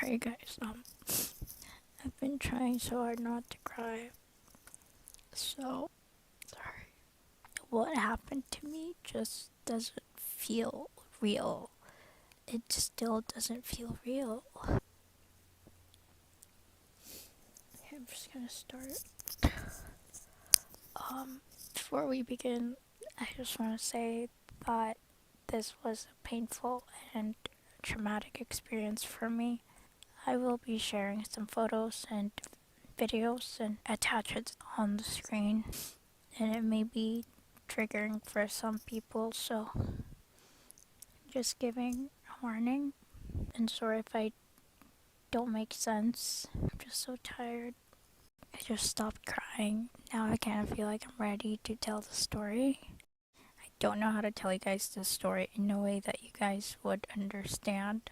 Sorry guys, I've been trying so hard not to cry. So sorry. What happened to me just doesn't feel real. It still doesn't feel real. Okay, I'm just gonna start. Before we begin, I just want to say that this was a painful and traumatic experience for me. I will be sharing some photos and videos and attachments on the screen, and it may be triggering for some people, so just giving a warning. And sorry if I don't make sense. I'm just so tired. I just stopped crying. Now I kind of feel like I'm ready to tell the story. I don't know how to tell you guys the story in a way that you guys would understand,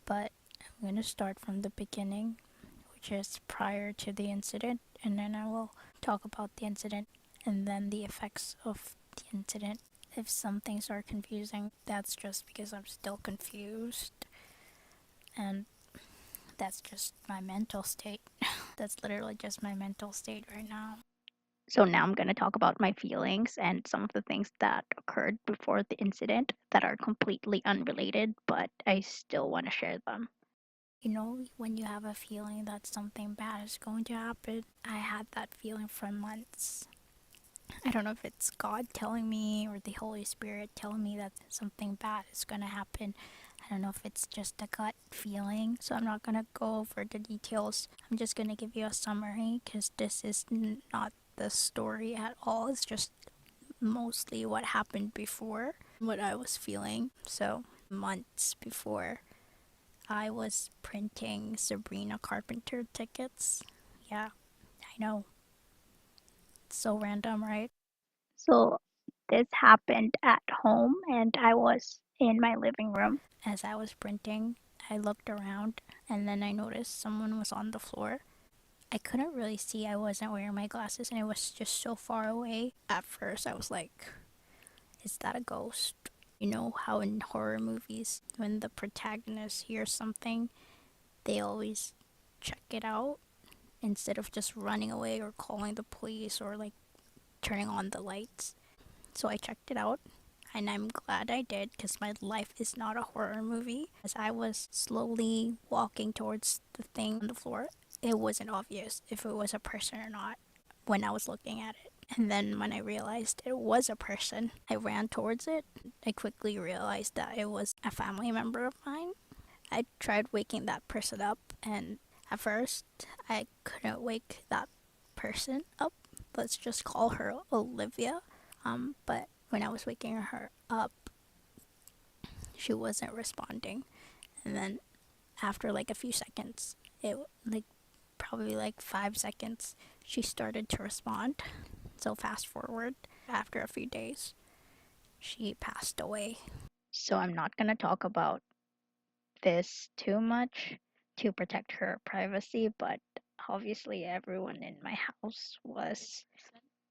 but I'm going to start from the beginning, which is prior to the incident, and then I will talk about the incident and then the effects of the incident. If some things are confusing, that's just because I'm still confused, and that's just my mental state. That's literally just my mental state right now. So now I'm going to talk about my feelings and some of the things that occurred before the incident that are completely unrelated, but I still want to share them. You know, when you have a feeling that something bad is going to happen, I had that feeling for months. I don't know if it's God telling me or the Holy Spirit telling me that something bad is going to happen. I don't know if it's just a gut feeling, so I'm not going to go over the details. I'm just going to give you a summary because this is not the story at all. It's just mostly what happened before, what I was feeling. So, months before, I was printing Sabrina Carpenter tickets. Yeah, I know. It's so random, right? So this happened at home, and I was in my living room. As I was printing, I looked around and then I noticed someone was on the floor. I couldn't really see, I wasn't wearing my glasses, and it was just so far away. At first, I was like, is that a ghost? You know how in horror movies, when the protagonist hears something, they always check it out instead of just running away or calling the police or like turning on the lights. So I checked it out, and I'm glad I did because my life is not a horror movie. As I was slowly walking towards the thing on the floor, it wasn't obvious if it was a person or not when I was looking at it. And then when I realized it was a person, I ran towards it. I quickly realized that it was a family member of mine. I tried waking that person up, and at first, I couldn't wake that person up. Let's just call her Olivia. But when I was waking her up, she wasn't responding. And then after like a few seconds, it like probably like 5 seconds, she started to respond. So fast forward, after a few days, she passed away. So I'm not going to talk about this too much to protect her privacy, but obviously everyone in my house was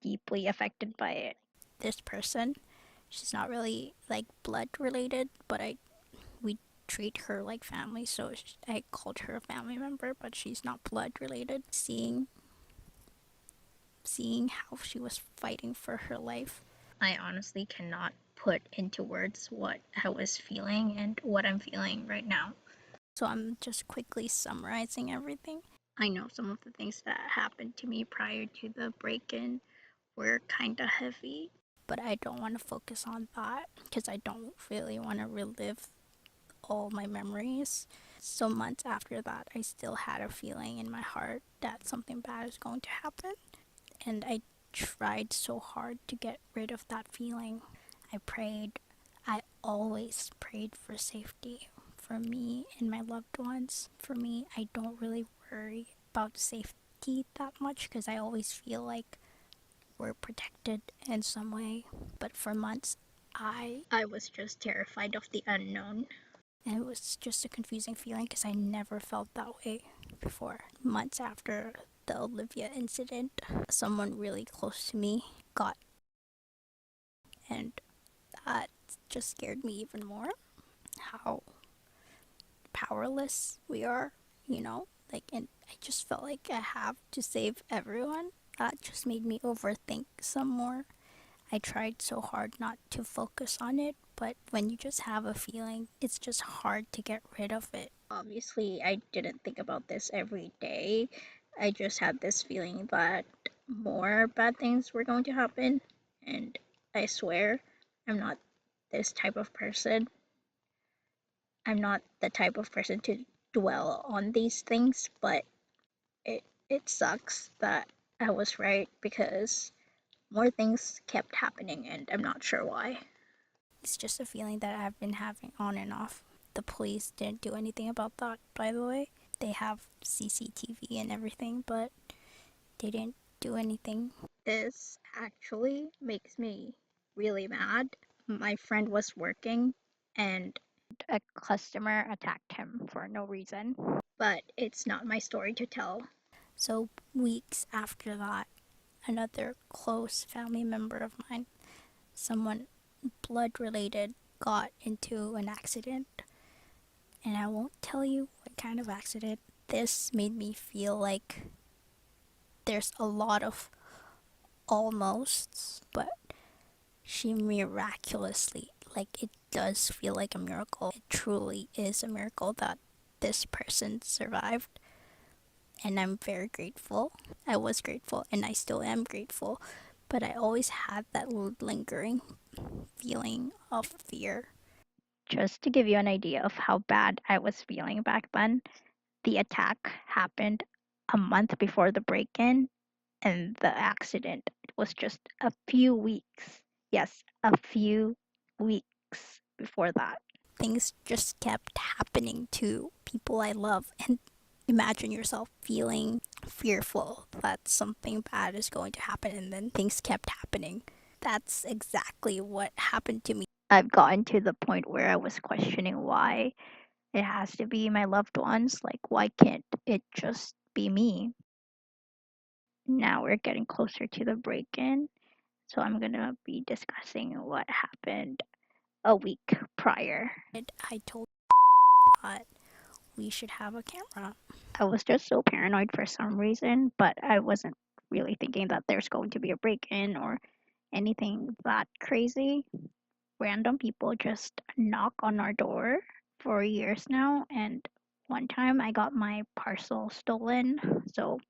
deeply affected by it. This person, she's not really like blood related, but we treat her like family, so I called her a family member, but she's not blood related. Seeing how she was fighting for her life, I honestly cannot put into words what I was feeling and what I'm feeling right now. So I'm just quickly summarizing everything. I know some of the things that happened to me prior to the break-in were kind of heavy, but I don't want to focus on that because I don't really want to relive all my memories. So months after that, I still had a feeling in my heart that something bad is going to happen. And I tried so hard to get rid of that feeling. I prayed. I always prayed for safety for me and my loved ones. For me, I don't really worry about safety that much because I always feel like we're protected in some way. But for months, I was just terrified of the unknown. And it was just a confusing feeling because I never felt that way before. Months after the Olivia incident, someone really close to me got, and that just scared me even more. How powerless we are and I just felt like I have to save everyone. That just made me overthink some more. I tried so hard not to focus on it, but when you just have a feeling, it's just hard to get rid of it. Obviously, I didn't think about this every day. I just had this feeling that more bad things were going to happen. And I swear, I'm not this type of person. I'm not the type of person to dwell on these things, but it sucks that I was right because more things kept happening and I'm not sure why. It's just a feeling that I've been having on and off. The police didn't do anything about that, by the way. They have CCTV and everything, but they didn't do anything. This actually makes me really mad. My friend was working and a customer attacked him for no reason. But it's not my story to tell. So, weeks after that, another close family member of mine, someone blood related, got into an accident. And I won't tell you what kind of accident. This made me feel like there's a lot of almosts, but she miraculously, like, it does feel like a miracle. It truly is a miracle that this person survived. And I'm very grateful. I was grateful and I still am grateful, but I always had that lingering feeling of fear. Just to give you an idea of how bad I was feeling back then, the attack happened a month before the break in, and the accident was just a few weeks. Yes, a few weeks before that. Things just kept happening to people I love, and imagine yourself feeling fearful that something bad is going to happen, and then things kept happening. That's exactly what happened to me. I've gotten to the point where I was questioning why it has to be my loved ones. Like, why can't it just be me? Now we're getting closer to the break in, so I'm gonna be discussing what happened a week prior. I told that we should have a camera. I was just so paranoid for some reason, but I wasn't really thinking that there's going to be a break in or anything that crazy. Random people just knock on our door for years now, and one time I got my parcel stolen, so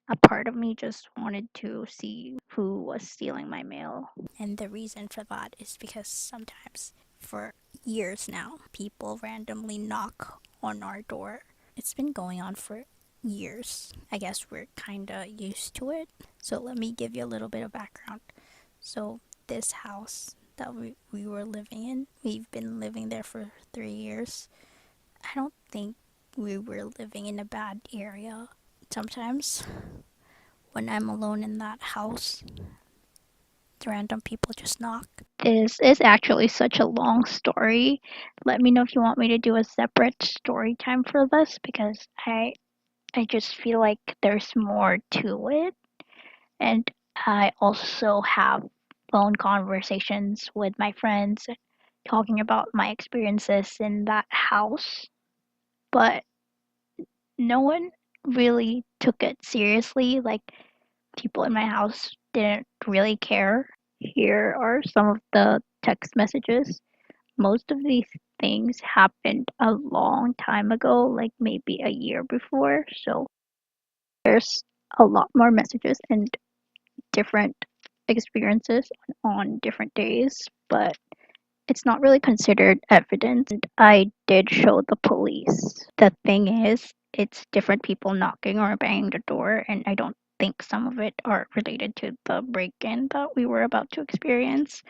a part of me just wanted to see who was stealing my mail. And the reason for that is because sometimes, for years now, people randomly knock on our door. It's been going on for years. I guess we're kinda used to it. So let me give you a little bit of background. So this house that we were living in, we've been living there for 3 years. I don't think we were living in a bad area. Sometimes when I'm alone in that house, the random people just knock. This is actually such a long story. Let me know if you want me to do a separate story time for this because I just feel like there's more to it. And I also have phone conversations with my friends talking about my experiences in that house. But no one really took it seriously. Like, people in my house didn't really care. Here are some of the text messages. Most of these things happened a long time ago, like maybe a year before. So there's a lot more messages and different experiences on different days, but it's not really considered evidence. And I did show the police. The thing is, it's different people knocking or banging the door, and I don't think some of it are related to the break in that we were about to experience.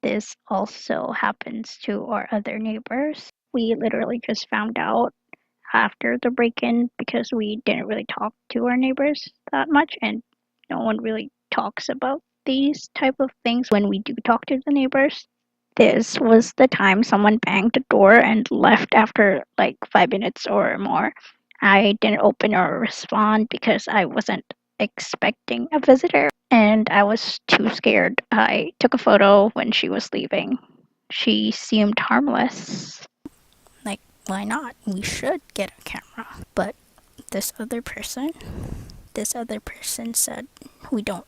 This also happens to our other neighbors. We literally just found out after the break in because we didn't really talk to our neighbors that much, and no one really talks about these type of things when we do talk to the neighbors. This was the time someone banged the door and left after like 5 minutes or more. I didn't open or respond because I wasn't expecting a visitor and I was too scared. I took a photo when she was leaving. She seemed harmless. Like, why not? We should get a camera. But this other person. This other person said, we don't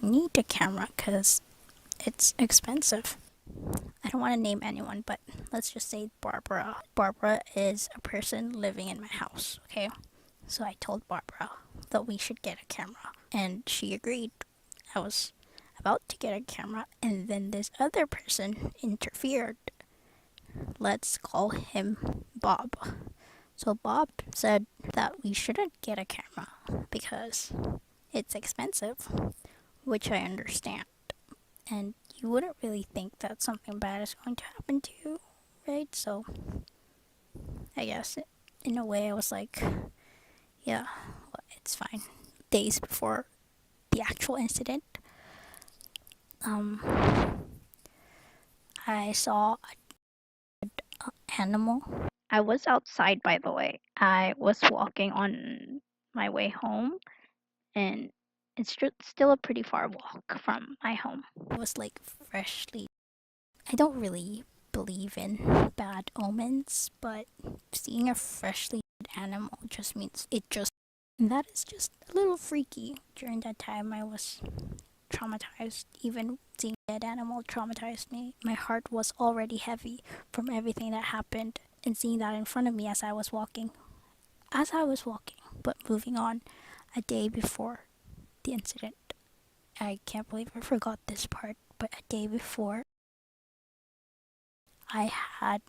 need a camera because it's expensive. I don't want to name anyone, but let's just say Barbara. Barbara is a person living in my house, okay? So I told Barbara that we should get a camera, and she agreed. I was about to get a camera, and then this other person interfered. Let's call him Bob. So Bob said that we shouldn't get a camera because it's expensive, which I understand. And you wouldn't really think that something bad is going to happen to you, right? So I guess in a way I was like, yeah, well, it's fine. Days before the actual incident, um, I saw an animal. I was outside, by the way. I was walking on my way home, and it's still a pretty far walk from my home. It was like freshly. I don't really believe in bad omens, but seeing a freshly dead animal just means it just. And that is just a little freaky. During that time, I was traumatized. Even seeing a dead animal traumatized me. My heart was already heavy from everything that happened, and seeing that in front of me as I was walking. But moving on, a day before the incident, I can't believe I forgot this part, but a day before, I had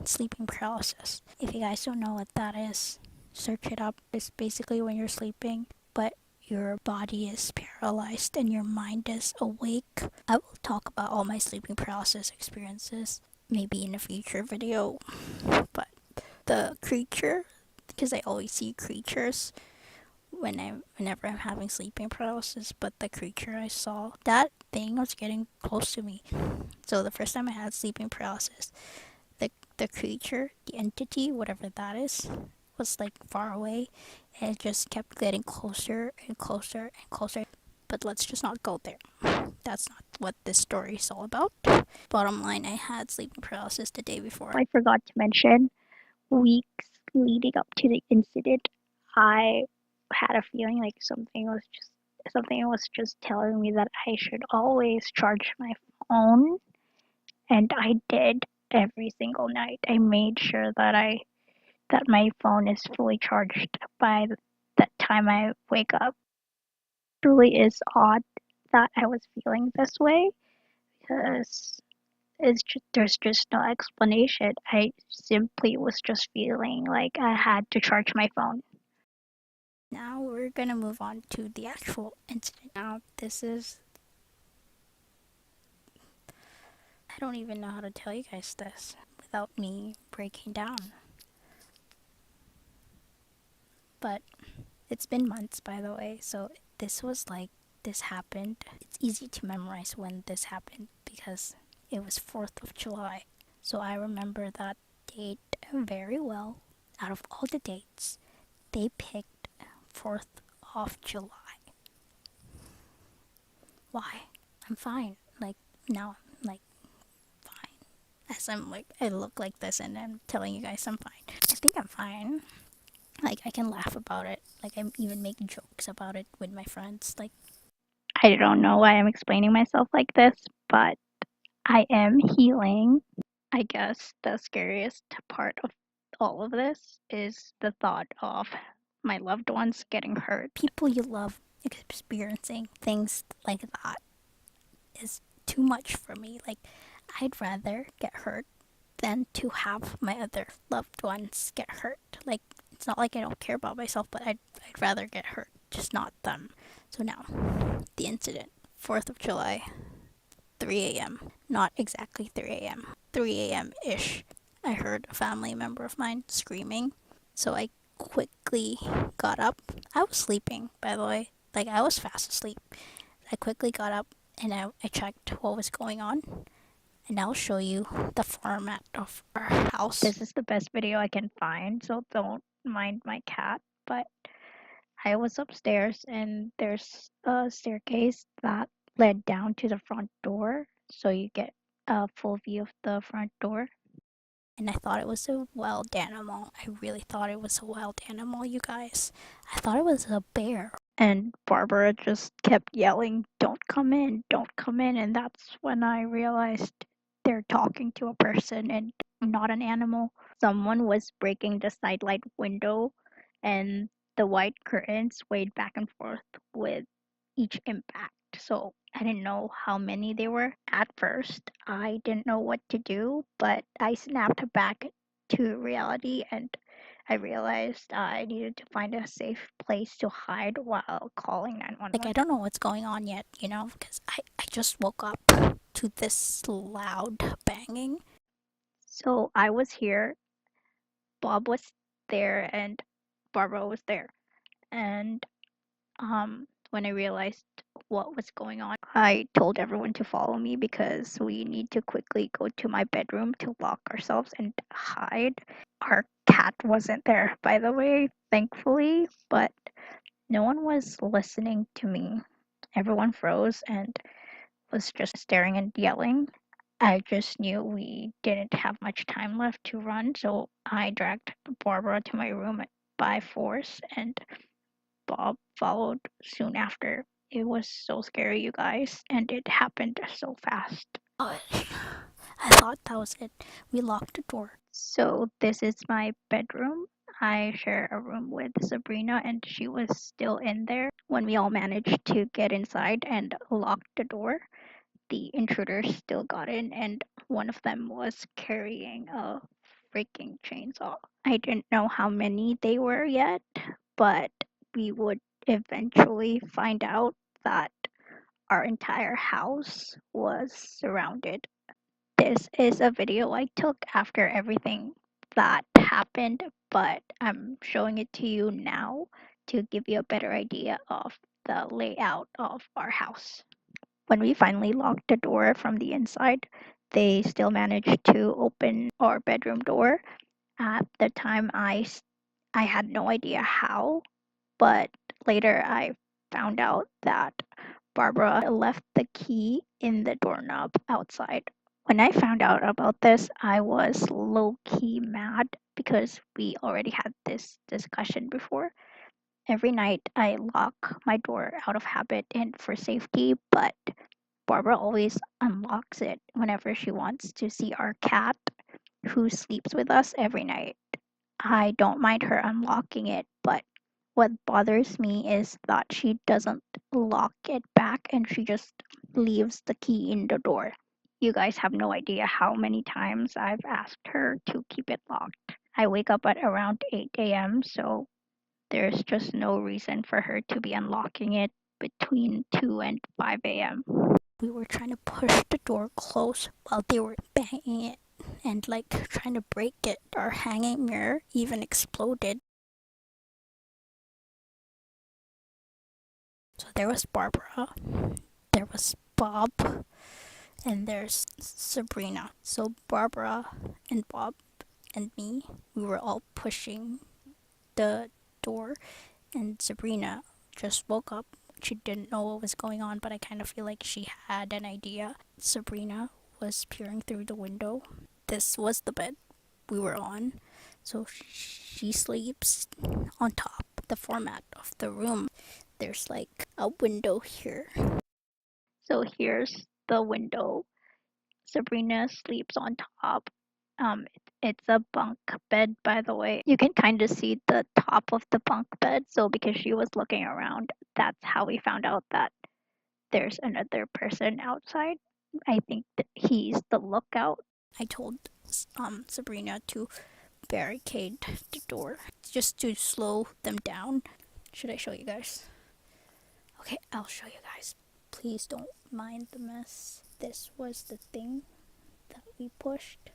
sleeping paralysis. If you guys don't know what that is, search it up. It's basically when you're sleeping, but your body is paralyzed and your mind is awake. I will talk about all my sleeping paralysis experiences maybe in a future video, but the creature, because I always see creatures whenever I'm having sleeping paralysis, but the creature I saw, that thing was getting close to me. So the first time I had sleeping paralysis, the creature, the entity, whatever that is, was like far away, and it just kept getting closer and closer and closer. But let's just not go there. That's not what this story is all about. Bottom line, I had sleeping paralysis the day before. I forgot to mention, weeks leading up to the incident, I had a feeling like something was just telling me that I should always charge my phone, and I did every single night. I made sure that my phone is fully charged by the time I wake up. It really is odd that I was feeling this way because there's just no explanation. I simply was just feeling like I had to charge my phone. Now we're gonna move on to the actual incident. Now, this is. I don't even know how to tell you guys this without me breaking down. But it's been months, by the way, so this happened. It's easy to memorize when this happened because it was 4th of July. So I remember that date very well. Out of all the dates, they picked 4th of July. Why? I'm fine. Like, now I'm like fine. As I'm like, I look like this and I'm telling you guys I'm fine. I think I'm fine. Like, I can laugh about it. Like, I even make jokes about it with my friends. Like, I don't know why I'm explaining myself like this, but I am healing. I guess the scariest part of all of this is the thought of my loved ones getting hurt. people you love experiencing things like that is too much for me. Like, I'd rather get hurt than to have my other loved ones get hurt. Like, it's not like I don't care about myself, but I'd rather get hurt, just not them. So now, the incident, 4th of July, 3 a.m. Not exactly 3 a.m. 3 a.m. ish. I heard a family member of mine screaming, so I quickly got up. I was sleeping, by the way. Like, I was fast asleep. I quickly got up and I checked what was going on, and I'll show you the format of our house. This is the best video I can find, so don't mind my cat. But I was upstairs and there's a staircase that led down to the front door, so you get a full view of the front door. and I thought it was a wild animal. I really thought it was a wild animal, you guys. I thought it was a bear. And Barbara just kept yelling, "Don't come in, don't come in." And that's when I realized they're talking to a person and not an animal. Someone was breaking the sidelight window, and the white curtains swayed back and forth with each impact. So I didn't know how many there were. At first, I didn't know what to do, but I snapped back to reality and I realized I needed to find a safe place to hide while calling Like, I 911. don't know what's going on yet, you know, because I just woke up to this loud banging. So I was here, Bob was there, and Barbara was there. And when I realized what was going on, I told everyone to follow me because we need to quickly go to my bedroom to lock ourselves and hide. Our cat wasn't there, by the way, thankfully, but no one was listening to me. Everyone froze and was just staring and yelling. I just knew we didn't have much time left to run, so I dragged Barbara to my room by force, and Bob followed soon after. It was so scary, you guys, and it happened so fast. Oh, I thought that was it. We locked the door. So, this is my bedroom. I share a room with Sabrina, and she was still in there when we all managed to get inside and lock the door. The intruders still got in, and one of them was carrying a freaking chainsaw. I didn't know how many they were yet, but we would eventually find out that our entire house was surrounded. This is a video I took after everything that happened, but I'm showing it to you now to give you a better idea of the layout of our house. When we finally locked the door from the inside, they still managed to open our bedroom door. At the time, I had no idea how, but later I found out that Barbara left the key in the doorknob outside. When I found out about this, I was low key mad because we already had this discussion before. Every night I lock my door out of habit and for safety, but Barbara always unlocks it whenever she wants to see our cat, who sleeps with us every night. I don't mind her unlocking it, but what bothers me is that she doesn't lock it back and she just leaves the key in the door. You guys have no idea how many times I've asked her to keep it locked. I wake up at around 8 a.m., so there's just no reason for her to be unlocking it between 2 and 5 a.m. We were trying to push the door close while they were banging it and like trying to break it. Our hanging mirror even exploded. So there was Barbara, there was Bob, and there's Sabrina. So Barbara and Bob and me, we were all pushing the door, and Sabrina just woke up. She didn't know what was going on, but I kind of feel like she had an idea. Sabrina was peering through the window. This was the bed we were on, so she sleeps on top. The format of the room, there's like a window here. So here's the window. Sabrina sleeps on top. It's a bunk bed, by the way. You can kind of see the top of the bunk bed. So because she was looking around, that's how we found out that there's another person outside. I think that he's the lookout. I told Sabrina to barricade the door just to slow them down. Should I show you guys? Okay, I'll show you guys. Please don't mind the mess. This was the thing that we pushed.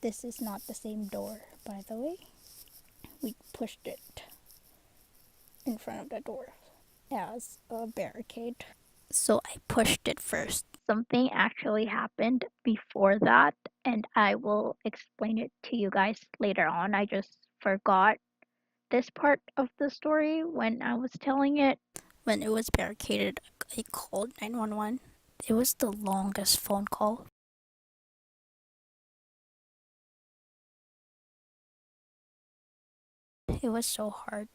This is not the same door, by the way. We pushed it in front of the door as a barricade. So I pushed it first. Something actually happened before that, and I will explain it to you guys later on. I just forgot this part of the story when I was telling it. When it was barricaded, I called 911. It was the longest phone call It was so hard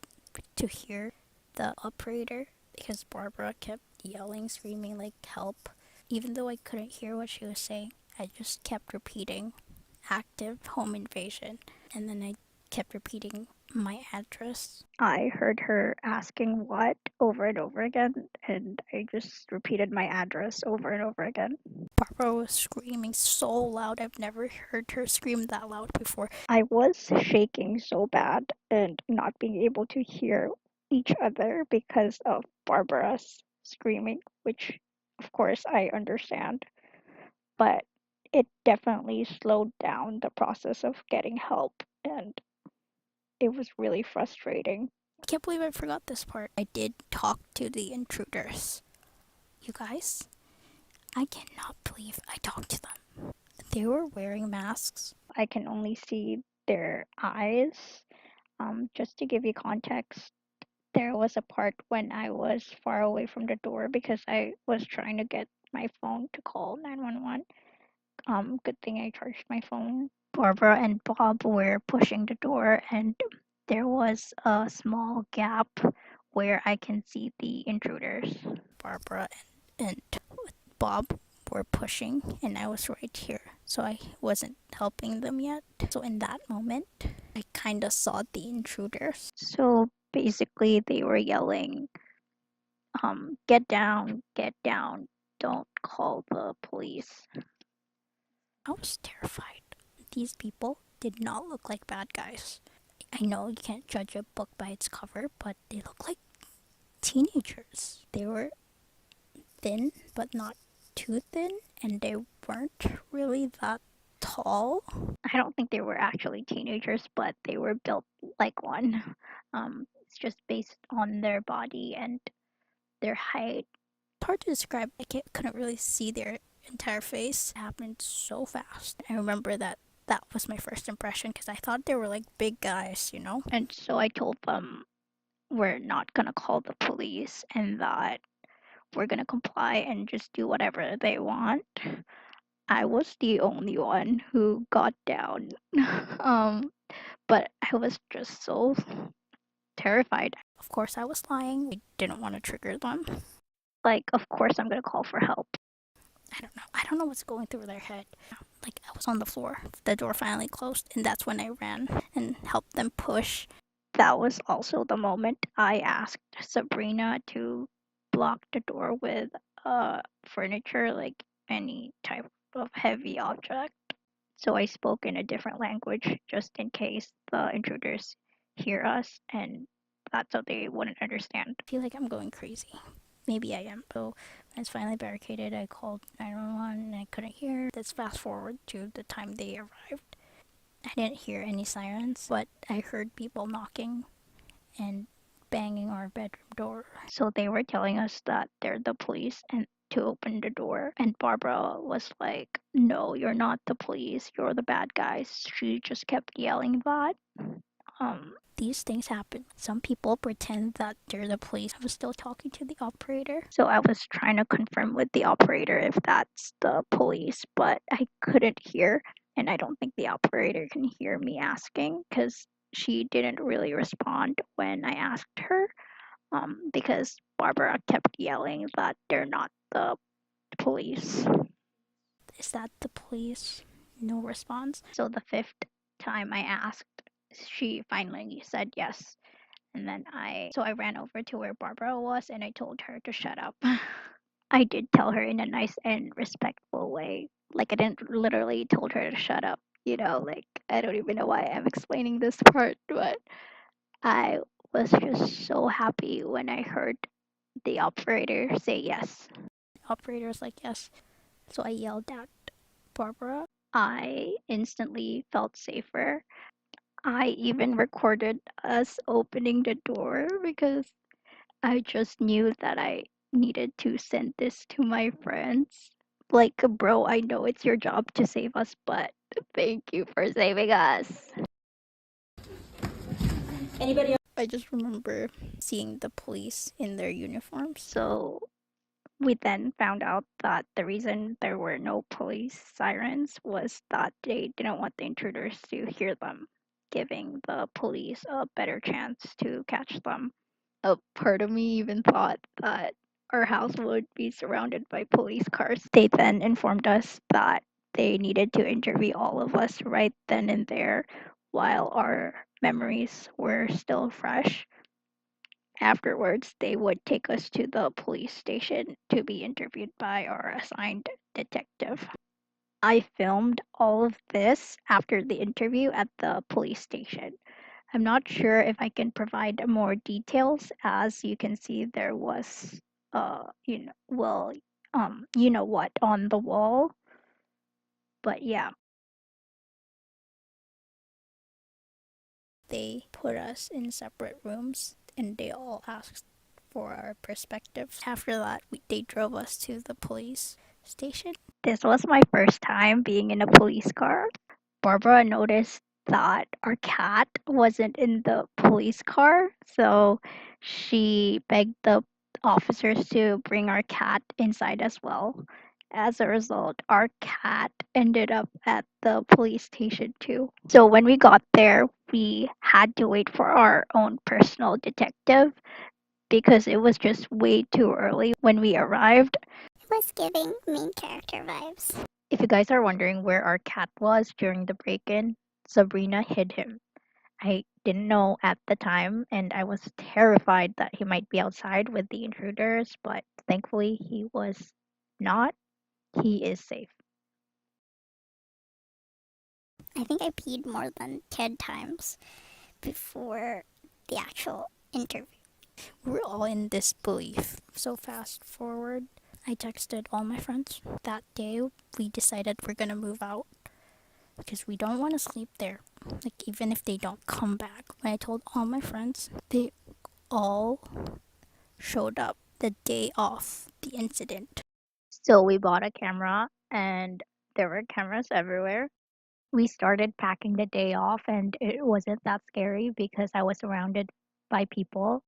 to hear the operator because Barbara kept yelling, screaming, like, help. Even though I couldn't hear what she was saying, I just kept repeating active home invasion. And then I kept repeating my address. I heard her asking what over and over again, and I just repeated my address over and over again. Barbara was screaming so loud. I've never heard her scream that loud before. I was shaking so bad and not being able to hear each other because of Barbara's screaming, which of course I understand, but it definitely slowed down the process of getting help, and it was really frustrating. I can't believe I forgot this part. I did talk to the intruders. You guys, I cannot believe I talked to them. They were wearing masks. I can only see their eyes. Just to give you context, there was a part when I was far away from the door because I was trying to get my phone to call 911. Good thing I charged my phone. Barbara and Bob were pushing the door, and there was a small gap where I can see the intruders. Barbara and Bob were pushing, and I was right here. So I wasn't helping them yet. So in that moment, I kind of saw the intruders. So basically, they were yelling, get down, don't call the police. I was terrified. These people did not look like bad guys. I know you can't judge a book by its cover, but they look like teenagers. They were thin, but not too thin, and they weren't really that tall. I don't think they were actually teenagers, but they were built like one. It's just based on their body and their height. It's hard to describe. Couldn't really see their entire face. It happened so fast. I remember that was my first impression because I thought they were like big guys, you know? And so I told them we're not gonna call the police and that we're gonna comply and just do whatever they want. I was the only one who got down. um, but I was just so terrified. Of course, I was lying. I didn't want to trigger them. Like, of course, I'm gonna call for help. I don't know. I don't know what's going through their head. Like, I was on the floor. The door finally closed, and that's when I ran and helped them push. That was also the moment I asked Sabrina to block the door with furniture, like any type of heavy object. So I spoke in a different language just in case the intruders hear us, and that's so they wouldn't understand. I feel like I'm going crazy. Maybe I am. So when it's finally barricaded, I called 911 and I couldn't hear. Let's fast forward to the time they arrived. I didn't hear any sirens, but I heard people knocking and banging our bedroom door. So they were telling us that they're the police and to open the door. And Barbara was like, no, you're not the police. You're the bad guys. She just kept yelling that. These things happen. Some people pretend that they're the police. I was still talking to the operator. So I was trying to confirm with the operator if that's the police, but I couldn't hear. And I don't think the operator can hear me asking because she didn't really respond when I asked her. Because Barbara kept yelling that they're not the police. Is that the police? No response. So the fifth time I asked, she finally said yes. And then I ran over to where Barbara was and I told her to shut up. I did tell her in a nice and respectful way. Like I didn't literally told her to shut up. Like I don't even know why I'm explaining this part, but I was just so happy when I heard the operator say yes. The operator was like, yes. So I yelled at Barbara. I instantly felt safer. I even recorded us opening the door because I just knew that I needed to send this to my friends. Like, bro, I know it's your job to save us, but thank you for saving us. Anybody else? I just remember seeing the police in their uniforms. So we then found out that the reason there were no police sirens was that they didn't want the intruders to hear them. giving the police a better chance to catch them. A part of me even thought that our house would be surrounded by police cars. They then informed us that they needed to interview all of us right then and there while our memories were still fresh. Afterwards, they would take us to the police station to be interviewed by our assigned detective. I filmed all of this after the interview at the police station. I'm not sure if I can provide more details. As you can see, there was, you know what, on the wall. But yeah, They put us in separate rooms and they all asked for our perspectives. After that, they drove us to the police station. this was my first time being in a police car. Barbara noticed that our cat wasn't in the police car, so she begged the officers to bring our cat inside as well. As a result, our cat ended up at the police station too. So when we got there, we had to wait for our own personal detective because it was just way too early when we arrived. It was giving main character vibes. If you guys are wondering where our cat was during the break in, Sabrina hid him. I didn't know at the time, and I was terrified that he might be outside with the intruders, but thankfully he was not. He is safe. I think I peed more than 10 times before the actual interview. We're all in disbelief. So fast forward, I texted all my friends. That day, we decided we're gonna move out because we don't want to sleep there. Like, even if they don't come back. When I told all my friends, they all showed up the day of the incident. So we bought a camera, and there were cameras everywhere. We started packing the day off, and it wasn't that scary because I was surrounded by people.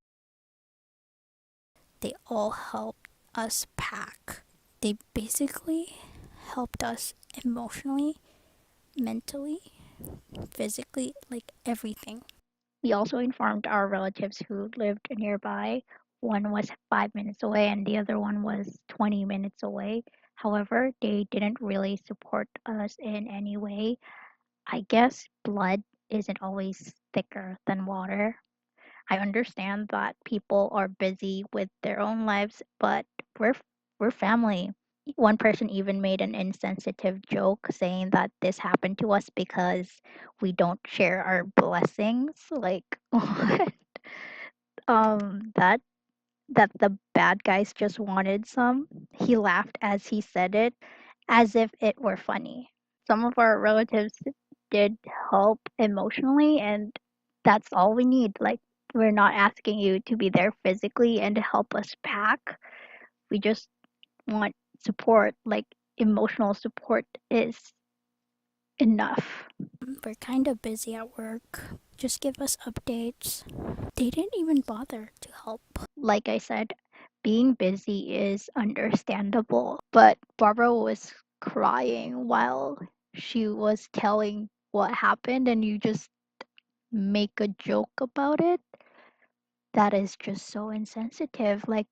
They all helped us pack. They basically helped us emotionally, mentally, physically, like everything. We also informed our relatives who lived nearby. One was 5 minutes away, and the other one was 20 minutes away. However, they didn't really support us in any way. I guess blood isn't always thicker than water. I understand that people are busy with their own lives, but we're we're family. One person even made an insensitive joke saying that this happened to us because we don't share our blessings. Like what? That the bad guys just wanted some. He laughed as he said it, as if it were funny. Some of our relatives did help emotionally, and that's all we need. Like, we're not asking you to be there physically and help us pack. We just want support. Like, emotional support is enough. We're kind of busy at work. Just give us updates. They didn't even bother to help. Like I said, being busy is understandable, but Barbara was crying while she was telling what happened, and you just make a joke about it. That is just so insensitive. Like,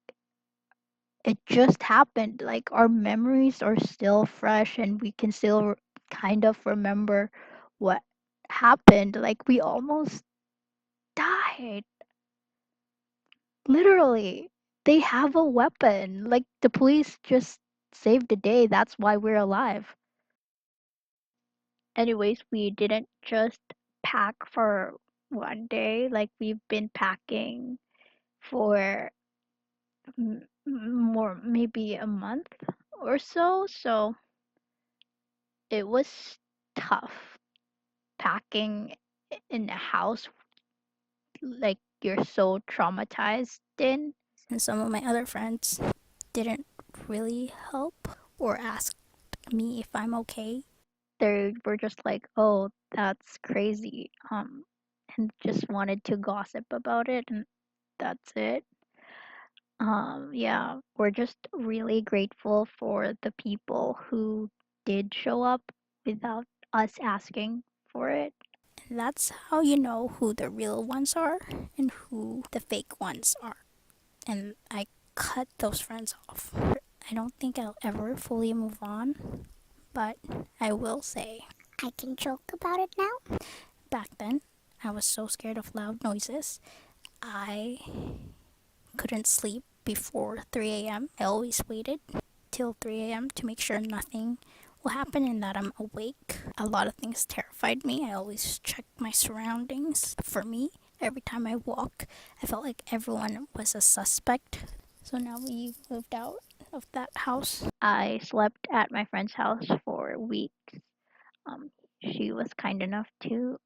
it just happened. Like, our memories are still fresh, and we can still kind of remember what happened. Like, we almost died. Literally, they have a weapon. Like, the police just saved the day. That's why we're alive. Anyways, we didn't just pack for one day. Like, we've been packing for more, maybe a month or so. So it was tough packing in a house like you're so traumatized in. And some of my other friends didn't really help or ask me if I'm okay. They were just like, "Oh, that's crazy," and just wanted to gossip about it, and that's it. Yeah, we're just really grateful for the people who did show up without us asking for it. And that's how you know who the real ones are and who the fake ones are. And I cut those friends off. I don't think I'll ever fully move on, but I will say, I can joke about it now. back then, I was so scared of loud noises. I couldn't sleep before 3 a.m. I always waited till 3 a.m. to make sure nothing will happen and that I'm awake. A lot of things terrified me. I always checked my surroundings. For me, every time I walk, I felt like everyone was a suspect. So now we moved out of that house. I slept at my friend's house for weeks. She was kind enough to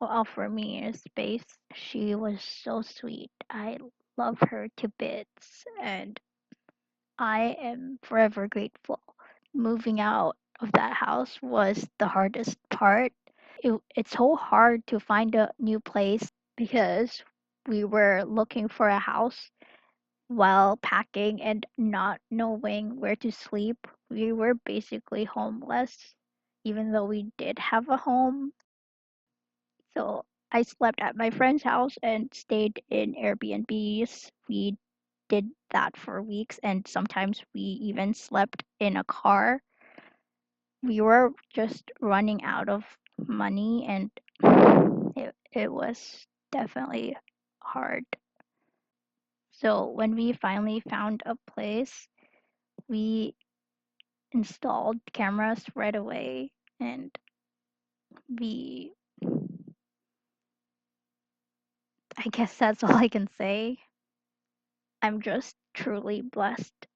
offer me a space. She was so sweet. I love her to bits, and I am forever grateful. Moving out of that house was the hardest part. It's so hard to find a new place because we were looking for a house while packing and not knowing where to sleep. We were basically homeless, even though we did have a home. So I slept at my friend's house and stayed in Airbnbs. We did that for weeks, and sometimes we even slept in a car. We were just running out of money, and it was definitely hard. So when we finally found a place, we installed cameras right away, and we I guess that's all I can say. I'm just truly blessed.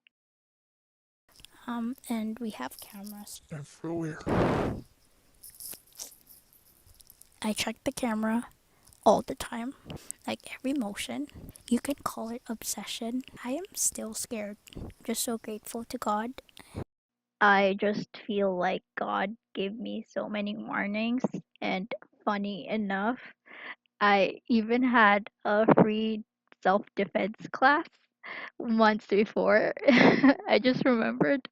And we have cameras everywhere. I check the camera all the time, like every motion. You can call it obsession. I am still scared. Just so grateful to God. I just feel like God gave me so many warnings, and funny enough, I even had a free self defense class months before. I just remembered.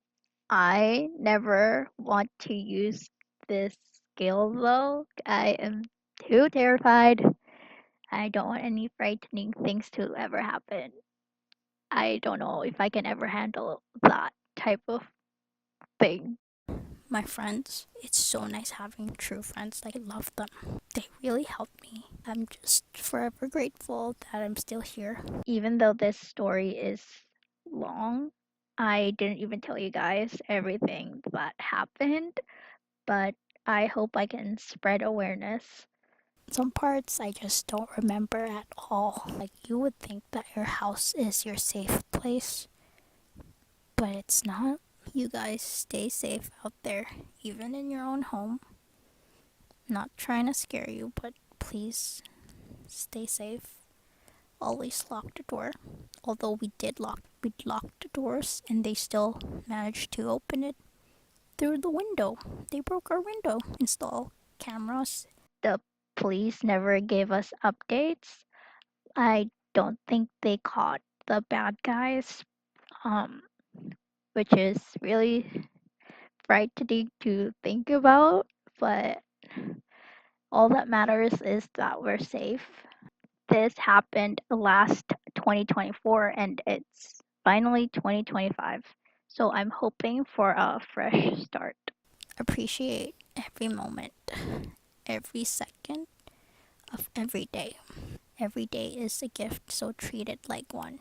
I never want to use this skill though. I am too terrified. I don't want any frightening things to ever happen. I don't know if I can ever handle that type of thing. My friends, it's so nice having true friends. Like, I love them. They really helped me. I'm just forever grateful that I'm still here. Even though this story is long, I didn't even tell you guys everything that happened, but I hope I can spread awareness. Some parts I just don't remember at all. Like, you would think that your house is your safe place, but it's not. You guys stay safe out there, even in your own home. Not trying to scare you, but please stay safe. Always lock the door. Although we locked the doors and they still managed to open it through the window. They broke our window. Install cameras. The police never gave us updates. I don't think they caught the bad guys, um, which is really frightening to think about, but all that matters is that we're safe. This happened last 2024 and it's finally 2025. So I'm hoping for a fresh start. Appreciate every moment, every second of every day. Every day is a gift, so treat it like one.